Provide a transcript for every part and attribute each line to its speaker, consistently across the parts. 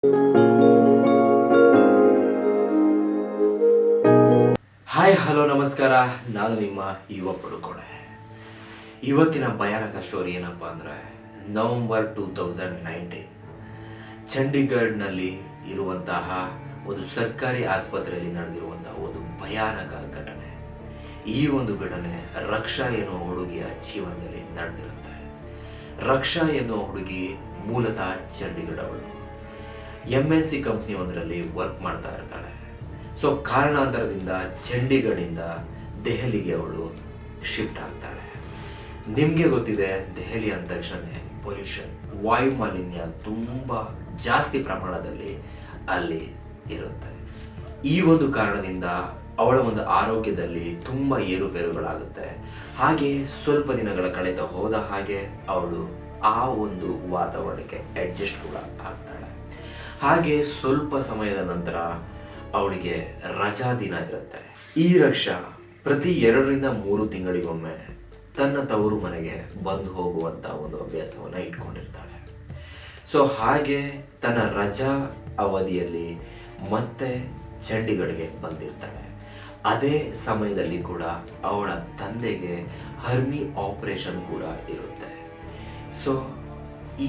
Speaker 1: Hi hello ನಮಸ್ಕಾರ. ನಾನು ನಿಮ್ಮ ಯುವ ಪಡುಕೋಣೆ. ಇವತ್ತಿನ ಭಯಾನಕ ಸ್ಟೋರಿ ಏನಪ್ಪ ಅಂದರೆ ನವೆಂಬರ್ 2019 ಚಂಡೀಗಢ್ನಲ್ಲಿ ಇರುವಂತಹ ಒಂದು ಸರ್ಕಾರಿ ಆಸ್ಪತ್ರೆಯಲ್ಲಿ ನಡೆದಿರುವಂತಹ ಒಂದು ಭಯಾನಕ ಘಟನೆ. ಈ ಒಂದು ಘಟನೆ ರಕ್ಷಾ ಎನ್ನುವ ಹುಡುಗಿಯ ಜೀವನದಲ್ಲಿ ನಡೆದಿರುತ್ತೆ. ರಕ್ಷಾ ಎನ್ನುವ ಹುಡುಗಿ ಮೂಲತಃ ಚಂಡೀಗಢ ಅವಳು. MNC ಕಂಪ್ನಿ ಒಂದರಲ್ಲಿ ವರ್ಕ್ ಮಾಡ್ತಾ ಇರ್ತಾಳೆ. ಸೊ ಕಾರಣಾಂತರದಿಂದ ಚಂಡೀಗಢಿಂದ ದೆಹಲಿಗೆ ಅವಳು ಶಿಫ್ಟ್ ಆಗ್ತಾಳೆ. ನಿಮಗೆ ಗೊತ್ತಿದೆ, ದೆಹಲಿ ಅಂದ ತಕ್ಷಣ ಪೊಲ್ಯೂಷನ್, ವಾಯು ಮಾಲಿನ್ಯ ತುಂಬ ಜಾಸ್ತಿ ಪ್ರಮಾಣದಲ್ಲಿ ಅಲ್ಲಿ ಇರುತ್ತೆ. ಈ ಒಂದು ಕಾರಣದಿಂದ ಅವಳ ಒಂದು ಆರೋಗ್ಯದಲ್ಲಿ ತುಂಬ ಏರುಪೇರುಗಳಾಗುತ್ತೆ. ಹಾಗೆ ಸ್ವಲ್ಪ ದಿನಗಳ ಕಳೆದ ಹೋದ ಹಾಗೆ ಅವಳು ಆ ಒಂದು ವಾತಾವರಣಕ್ಕೆ ಅಡ್ಜಸ್ಟ್ ಕೂಡ ಆಗ್ತಾಳೆ. ಹಾಗೆ ಸ್ವಲ್ಪ ಸಮಯದ ನಂತರ ಅವಳಿಗೆ ರಜಾ ದಿನ ಇರುತ್ತೆ. ಈ ರಕ್ಷಾ ಪ್ರತಿ 2-3 ತಿಂಗಳಿಗೊಮ್ಮೆ ತನ್ನ ತವರು ಮನೆಗೆ ಬಂದು ಹೋಗುವಂತ ಒಂದು ಅಭ್ಯಾಸವನ್ನ ಇಟ್ಕೊಂಡಿರ್ತಾಳೆ. ಸೊ ಹಾಗೆ ತನ್ನ ರಜಾ ಅವಧಿಯಲ್ಲಿ ಮತ್ತೆ ಚಂಡೀಗಢಗೆ ಬಂದಿರ್ತಾಳೆ. ಅದೇ ಸಮಯದಲ್ಲಿ ಕೂಡ ಅವಳ ತಂದೆಗೆ ಹರ್ನಿ ಆಪರೇಷನ್ ಕೂಡ ಇರುತ್ತೆ. ಸೊ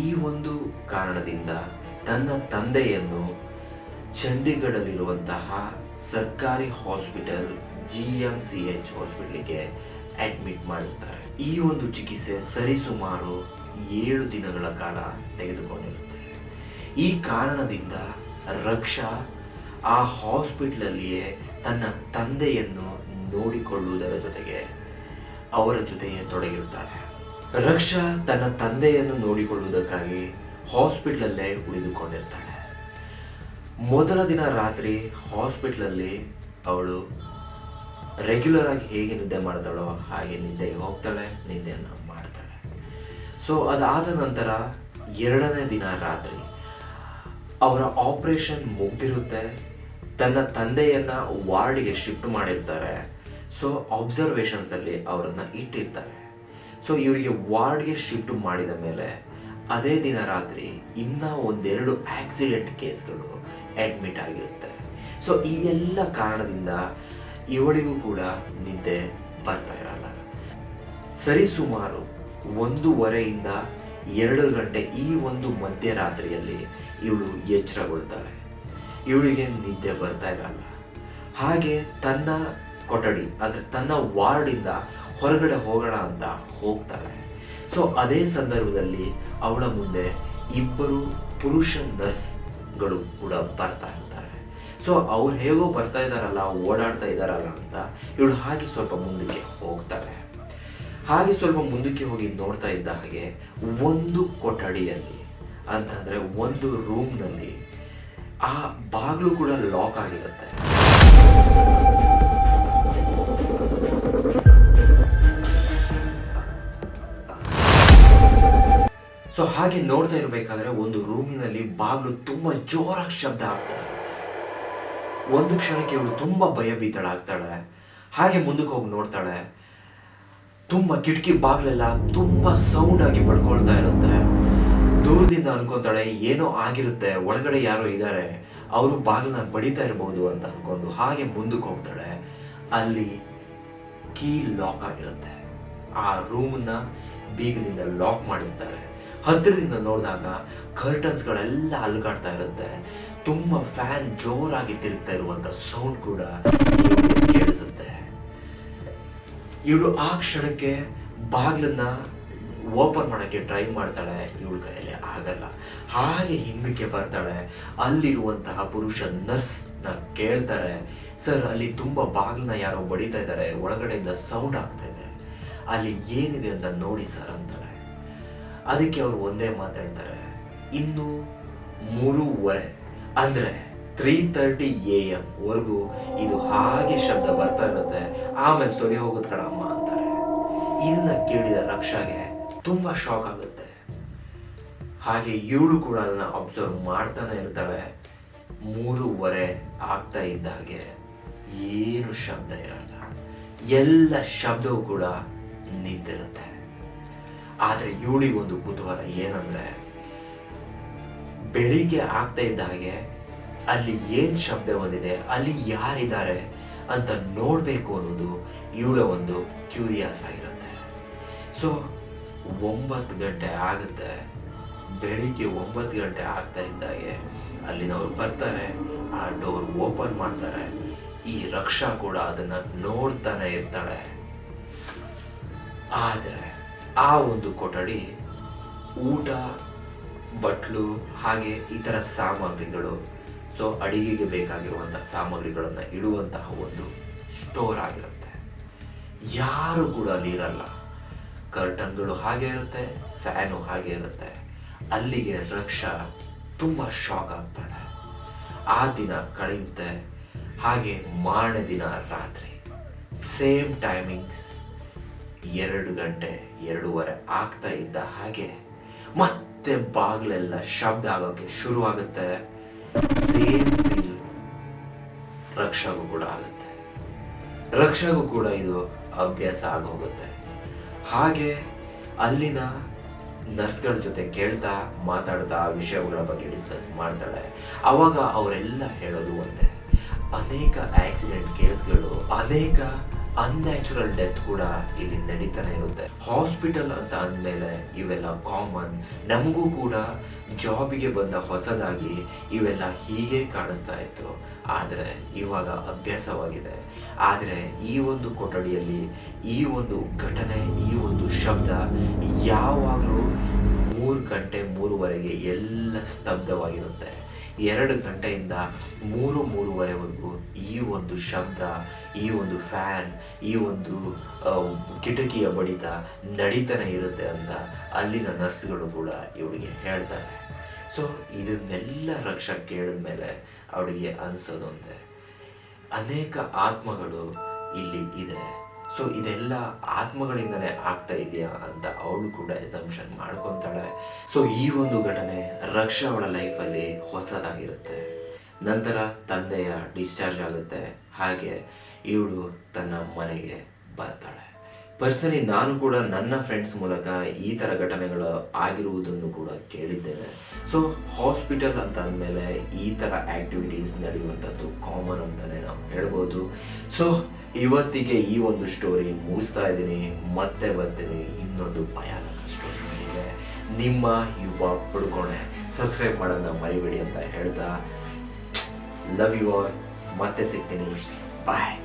Speaker 1: ಈ ಒಂದು ಕಾರಣದಿಂದ ತನ್ನ ತಂದೆಯನ್ನು ಚಂಡೀಗಢಲ್ಲಿರುವಂತಹ ಸರ್ಕಾರಿ ಹಾಸ್ಪಿಟಲ್ GMCH ಹಾಸ್ಪಿಟಲ್ಗೆ ಅಡ್ಮಿಟ್ ಮಾಡಿರ್ತಾರೆ. ಈ ಒಂದು ಚಿಕಿತ್ಸೆ ಸರಿಸುಮಾರು 7 ದಿನಗಳ ಕಾಲ ತೆಗೆದುಕೊಂಡಿರುತ್ತೆ. ಈ ಕಾರಣದಿಂದ ರಕ್ಷಾ ಆ ಹಾಸ್ಪಿಟಲಲ್ಲಿಯೇ ತನ್ನ ತಂದೆಯನ್ನು ನೋಡಿಕೊಳ್ಳುವುದರ ಜೊತೆಗೆ ಅವರ ಜೊತೆಗೆ ತೊಡಗಿರುತ್ತಾಳೆ. ರಕ್ಷಾ ತನ್ನ ತಂದೆಯನ್ನು ನೋಡಿಕೊಳ್ಳುವುದಕ್ಕಾಗಿ ಹಾಸ್ಪಿಟಲಲ್ಲೇ ಉಳಿದುಕೊಂಡಿರ್ತಾಳೆ. ಮೊದಲ ದಿನ ರಾತ್ರಿ ಹಾಸ್ಪಿಟ್ಲಲ್ಲಿ ಅವಳು ರೆಗ್ಯುಲರ್ ಆಗಿ ಹೇಗೆ ನಿದ್ದೆ ಮಾಡ್ತಾಳೋ ಹಾಗೆ ನಿದ್ದೆಗೆ ಹೋಗ್ತಾಳೆ, ನಿದ್ದೆಯನ್ನು ಮಾಡ್ತಾಳೆ. ಸೊ ಅದಾದ ನಂತರ 2ನೇ ದಿನ ರಾತ್ರಿ ಅವರ ಆಪರೇಷನ್ ಮುಗ್ದಿರುತ್ತೆ. ತನ್ನ ತಂದೆಯನ್ನ ವಾರ್ಡ್ಗೆ ಶಿಫ್ಟ್ ಮಾಡಿರ್ತಾರೆ. ಸೊ ಅಬ್ಸರ್ವೇಷನ್ಸ್ ಅಲ್ಲಿ ಅವರನ್ನ ಇಟ್ಟಿರ್ತಾರೆ. ಸೊ ಇವರಿಗೆ ವಾರ್ಡ್ಗೆ ಶಿಫ್ಟ್ ಮಾಡಿದ ಮೇಲೆ ಅದೇ ದಿನ ರಾತ್ರಿ ಇನ್ನ 1-2 ಆಕ್ಸಿಡೆಂಟ್ ಕೇಸ್ಗಳು ಅಡ್ಮಿಟ್ ಆಗಿರುತ್ತೆ. ಸೊ ಈ ಎಲ್ಲ ಕಾರಣದಿಂದ ಇವಳಿಗೂ ಕೂಡ ನಿದ್ದೆ ಬರ್ತಾ ಇರಲ್ಲ. ಸರಿಸುಮಾರು 1:30ಯಿಂದ 2 ಗಂಟೆ ಈ ಒಂದು ಮಧ್ಯರಾತ್ರಿಯಲ್ಲಿ ಇವಳು ಎಚ್ಚರಗೊಳ್ತಾಳೆ. ಇವಳಿಗೆ ನಿದ್ದೆ ಬರ್ತಾ ಇರಲ್ಲ. ಹಾಗೆ ತನ್ನ ಕೊಠಡಿ ಅಂದರೆ ತನ್ನ ವಾರ್ಡಿಂದ ಹೊರಗಡೆ ಹೋಗೋಣ ಅಂತ ಹೋಗ್ತಾಳೆ. ಸೊ ಅದೇ ಸಂದರ್ಭದಲ್ಲಿ ಅವಳ ಮುಂದೆ 2 ಪುರುಷ ನರ್ಸ್ಗಳು ಕೂಡ ಬರ್ತಾ ಇರ್ತಾರೆ. ಸೊ ಅವ್ರು ಹೇಗೋ ಬರ್ತಾ ಇದ್ದಾರಲ್ಲ, ಓಡಾಡ್ತಾ ಇದ್ದಾರಲ್ಲ ಅಂತ ಇವಳು ಹಾಗೆ ಸ್ವಲ್ಪ ಮುಂದಕ್ಕೆ ಹೋಗ್ತಾಳೆ. ಹಾಗೆ ಸ್ವಲ್ಪ ಮುಂದಕ್ಕೆ ಹೋಗಿ ನೋಡ್ತಾ ಇದ್ದ ಹಾಗೆ ಒಂದು ಕೊಠಡಿಯಲ್ಲಿ ಅಂತಂದ್ರೆ ಒಂದು ರೂಮ್ನಲ್ಲಿ ಆ ಬಾಗಿಲು ಕೂಡ ಲಾಕ್ ಆಗಿರುತ್ತೆ. ಸೊ ಹಾಗೆ ನೋಡ್ತಾ ಇರಬೇಕಾದ್ರೆ ಒಂದು ರೂಮಿನಲ್ಲಿ ಬಾಗಿಲು ತುಂಬಾ ಜೋರಾಗಿ ಶಬ್ದ ಆಗ್ತದೆ. ಒಂದು ಕ್ಷಣಕ್ಕೆ ಇವಳು ತುಂಬಾ ಭಯಭೀತಳಾಗ್ತಾಳೆ. ಹಾಗೆ ಮುಂದಕ್ಕೆ ಹೋಗಿ ನೋಡ್ತಾಳೆ, ತುಂಬಾ ಕಿಟಕಿ ಬಾಗಿಲೆಲ್ಲ ತುಂಬಾ ಸೌಂಡ್ ಆಗಿ ಬಡ್ಕೊಳ್ತಾ ಇರುತ್ತೆ. ದೂರದಿಂದ ಅನ್ಕೊಂತಾಳೆ ಏನೋ ಆಗಿರುತ್ತೆ, ಒಳಗಡೆ ಯಾರೋ ಇದ್ದಾರೆ, ಅವರು ಬಾಗಿಲನ್ನ ಬಡಿತಾ ಇರಬಹುದು ಅಂತ ಅನ್ಕೊಂಡು ಹಾಗೆ ಮುಂದಕ್ಕೆ ಹೋಗ್ತಾಳೆ. ಅಲ್ಲಿ ಕೀ ಲಾಕ್ ಆಗಿರುತ್ತೆ. ಆ ರೂಮ್ನ ಬೀಗದಿಂದ ಲಾಕ್ ಮಾಡಿರ್ತಾರೆ. ಹತ್ತಿರದಿಂದ ನೋಡಿದಾಗ ಕರ್ಟನ್ಸ್ಗಳೆಲ್ಲ ಅಲುಗಾಡ್ತಾ ಇರುತ್ತೆ. ತುಂಬ ಫ್ಯಾನ್ ಜೋರಾಗಿ ತಿರುಗ್ತಾ ಇರುವಂತ ಸೌಂಡ್ ಕೂಡ ಕೇಳಿಸುತ್ತೆ. ಇವಳು ಆ ಕ್ಷಣಕ್ಕೆ ಬಾಗಿಲನ್ನ ಓಪನ್ ಮಾಡಕ್ಕೆ ಟ್ರೈ ಮಾಡ್ತಾಳೆ. ಇವಳ ಕೈಯಲ್ಲಿ ಆಗಲ್ಲ. ಹಾಗೆ ಹಿಂದಕ್ಕೆ ಬರ್ತಾಳೆ. ಅಲ್ಲಿರುವಂತಹ ಪುರುಷ ನರ್ಸ್ ನ ಕೇಳ್ತಾರೆ, ಸರ್ ಅಲ್ಲಿ ತುಂಬಾ ಬಾಗಿಲನ್ನ ಯಾರೋ ಬಡಿತಾ ಇದ್ದಾರೆ, ಒಳಗಡೆಯಿಂದ ಸೌಂಡ್ ಆಗ್ತಾ ಇದೆ, ಅಲ್ಲಿ ಏನಿದೆ ಅಂತ ನೋಡಿ ಸರ್ ಅಂತಾಳೆ. ಅದಕ್ಕೆ ಅವರು ಒಂದೇ ಮಾತಾಡ್ತಾರೆ, ಇನ್ನು 3:30 ಅಂದ್ರೆ 3:30 AM ವರೆಗೂ ಇದು ಹಾಗೆ ಶಬ್ದ ಬರ್ತಾ ಇರುತ್ತೆ, ಆಮೇಲೆ ಸೊರಿ ಹೋಗೋದ್ ಕಣಮ್ಮ ಅಂತಾರೆ. ಇದನ್ನ ಕೇಳಿದ ರಕ್ಷಾಗೆ ತುಂಬಾ ಶಾಕ್ ಆಗುತ್ತೆ. ಹಾಗೆ ಇವಳು ಕೂಡ ಅದನ್ನ ಅಬ್ಸರ್ವ್ ಮಾಡ್ತಾನೆ ಇರ್ತಾಳೆ. 3:30 ಆಗ್ತಾ ಇದ್ದ ಹಾಗೆ ಏನು ಶಬ್ದ ಇರಲ್ಲ, ಎಲ್ಲ ಶಬ್ದವೂ ಕೂಡ ನಿಂತಿರುತ್ತೆ. ಆದ್ರೆ ಇವಳಿಗೊಂದು ಕುತೂಹಲ ಏನಂದ್ರೆ ಬೆಳಿಗ್ಗೆ ಆಗ್ತಾ ಇದ್ದ ಹಾಗೆ ಅಲ್ಲಿ ಏನು ಶಬ್ದ ಬಂದಿದೆ, ಅಲ್ಲಿ ಯಾರಿದ್ದಾರೆ ಅಂತ ನೋಡಬೇಕು ಅನ್ನೋದು ಇವಳ ಒಂದು ಕ್ಯೂರಿಯಸ್ ಆಗಿರುತ್ತೆ. ಸೊ 9 ಗಂಟೆ ಆಗುತ್ತೆ. ಬೆಳಿಗ್ಗೆ 9 ಗಂಟೆ ಆಗ್ತಾ ಇದ್ದಾಗೆ ಅಲ್ಲಿನವ್ರು ಬರ್ತಾರೆ, ಆ ಡೋರ್ ಓಪನ್ ಮಾಡ್ತಾರೆ. ಈ ರಕ್ಷಾ ಕೂಡ ಅದನ್ನ ನೋಡ್ತಾನೆ ಇರ್ತಾಳೆ. ಆದರೆ ಆ ಒಂದು ಕೊಠಡಿ ಊಟ, ಬಟ್ಲು ಹಾಗೆ ಇತರ ಸಾಮಗ್ರಿಗಳು, ಸೊ ಅಡಿಗೆಗೆ ಬೇಕಾಗಿರುವಂತಹ ಸಾಮಗ್ರಿಗಳನ್ನ ಇಡುವಂತಹ ಒಂದು ಸ್ಟೋರ್ ಆಗಿರುತ್ತೆ. ಯಾರು ಕೂಡ ಅಲ್ಲಿ ಇರಲ್ಲ. ಕರ್ಟನ್ಗಳು ಹಾಗೆ ಇರುತ್ತೆ, ಫ್ಯಾನು ಹಾಗೆ ಇರುತ್ತೆ. ಅಲ್ಲಿಗೆ ರಕ್ಷಾ ತುಂಬಾ ಶಾಕ್ ಆಗ್ತಾಳೆ. ಆ ದಿನ ಕಳೆಯುತ್ತೆ. ಹಾಗೆ ಮಾರನೇ ದಿನ ರಾತ್ರಿ ಸೇಮ್ ಟೈಮಿಂಗ್ಸ್ 2 ಗಂಟೆ 2:30 ಆಗ್ತಾ ಇದ್ದ ಹಾಗೆ ಮತ್ತೆ ಬಾಗಿಲೆಲ್ಲ ಶಬ್ದ ಆಗೋಕೆ ಶುರುವಾಗುತ್ತೆ. ಸೇಮ್ ಫೀಲ್ ರಕ್ಷಾಗೂ ಕೂಡ ಆಗುತ್ತೆ. ರಕ್ಷಾಗೂ ಕೂಡ ಇದು ಅಭ್ಯಾಸ ಆಗೋಗುತ್ತೆ. ಹಾಗೆ ಅಲ್ಲಿನ ನರ್ಸ್ಗಳ ಜೊತೆ ಕೇಳ್ತಾ ಮಾತಾಡ್ತಾ ವಿಷಯಗಳ ಬಗ್ಗೆ ಡಿಸ್ಕಸ್ ಮಾಡ್ತಾಳೆ. ಅವಾಗ ಅವರೆಲ್ಲ ಹೇಳೋದು ಒಂದೇ, ಅನೇಕ ಆಕ್ಸಿಡೆಂಟ್ ಕೇಸ್ಗಳು, ಅನೇಕ ಅನ್ಯಾಚುರಲ್ ಡೆತ್ ಕೂಡ ಇಲ್ಲಿ ನಡೀತಾನೆ ಇರುತ್ತೆ. ಹಾಸ್ಪಿಟಲ್ ಅಂತ ಅಂದಮೇಲೆ ಇವೆಲ್ಲ ಕಾಮನ್. ನಮಗೂ ಕೂಡ ಜಾಬಿಗೆ ಬಂದ ಹೊಸದಾಗಿ ಇವೆಲ್ಲ ಹೀಗೆ ಕಾಣಿಸ್ತಾ ಇತ್ತು, ಆದರೆ ಇವಾಗ ಅಭ್ಯಾಸವಾಗಿದೆ. ಆದರೆ ಈ ಒಂದು ಕೊಠಡಿಯಲ್ಲಿ ಈ ಒಂದು ಘಟನೆ, ಈ ಒಂದು ಶಬ್ದ ಯಾವಾಗಲೂ 3 ಗಂಟೆ 3:30 ಎಲ್ಲ ಸ್ತಬ್ಧವಾಗಿರುತ್ತೆ. 2 ಗಂಟೆಯಿಂದ 3:30ವರೆಗೂ ಈ ಒಂದು ಶಬ್ದ, ಈ ಒಂದು ಫ್ಯಾನ್, ಈ ಒಂದು ಕಿಟಕಿಯ ಬಡಿತ ನಡೀತಾನೆ ಇರುತ್ತೆ ಅಂತ ಅಲ್ಲಿನ ನರ್ಸ್ಗಳು ಕೂಡ ಇವಳಿಗೆ ಹೇಳ್ತಾರೆ. ಸೊ ಇದನ್ನೆಲ್ಲ ರಕ್ಷಾ ಕೇಳಿದ್ಮೇಲೆ ಅವಳಿಗೆ ಅನಿಸೋದು ಒಂದೇ, ಅನೇಕ ಆತ್ಮಗಳು ಇಲ್ಲಿ ಇದೆ. ಸೊ ಇದೆಲ್ಲ ಆತ್ಮಗಳಿಂದನೇ ಆಗ್ತಾ ಇದೆಯಾ ಅಂತ ಅವಳು ಕೂಡ ಎಸಂಪ್ಷನ್ ಮಾಡ್ಕೊತಾಳೆ. ಸೊ ಈ ಒಂದು ಘಟನೆ ರಕ್ಷಾ ಅವಳ ಲೈಫಲ್ಲಿ ಹೊಸದಾಗಿರುತ್ತೆ. ನಂತರ ತಂದೆಯ ಡಿಸ್ಚಾರ್ಜ್ ಆಗುತ್ತೆ. ಹಾಗೆ ಇವಳು ತನ್ನ ಮನೆಗೆ ಬರ್ತಾಳೆ. ಪರ್ಸನಲಿ ನಾನು ಕೂಡ ನನ್ನ ಫ್ರೆಂಡ್ಸ್ ಮೂಲಕ ಈ ಥರ ಘಟನೆಗಳು ಆಗಿರುವುದನ್ನು ಕೂಡ ಕೇಳಿದ್ದೇನೆ. ಸೊ ಹಾಸ್ಪಿಟಲ್ ಅಂತ ಅಂದಮೇಲೆ ಈ ಥರ ಆ್ಯಕ್ಟಿವಿಟೀಸ್ ನಡೆಯುವಂಥದ್ದು ಕಾಮನ್ ಅಂತಲೇ ನಾವು ಹೇಳ್ಬೋದು. ಸೊ ಇವತ್ತಿಗೆ ಈ ಒಂದು ಸ್ಟೋರಿ ಮುಗಿಸ್ತಾ ಇದ್ದೀನಿ. ಮತ್ತೆ ಬರ್ತೀನಿ ಇನ್ನೊಂದು ಭಯಾನಕ ಸ್ಟೋರಿ ಇದೆ. ನಿಮ್ಮ ಯುವ ಪಡ್ಕೊಣೆ ಸಬ್ಸ್ಕ್ರೈಬ್ ಮಾಡೋದನ್ನ ಮರಿಬೇಡಿ ಅಂತ ಹೇಳ್ತಾ ಲವ್ ಯು ಆಲ್. ಮತ್ತೆ ಸಿಗ್ತೀನಿ. ಬಾಯ್.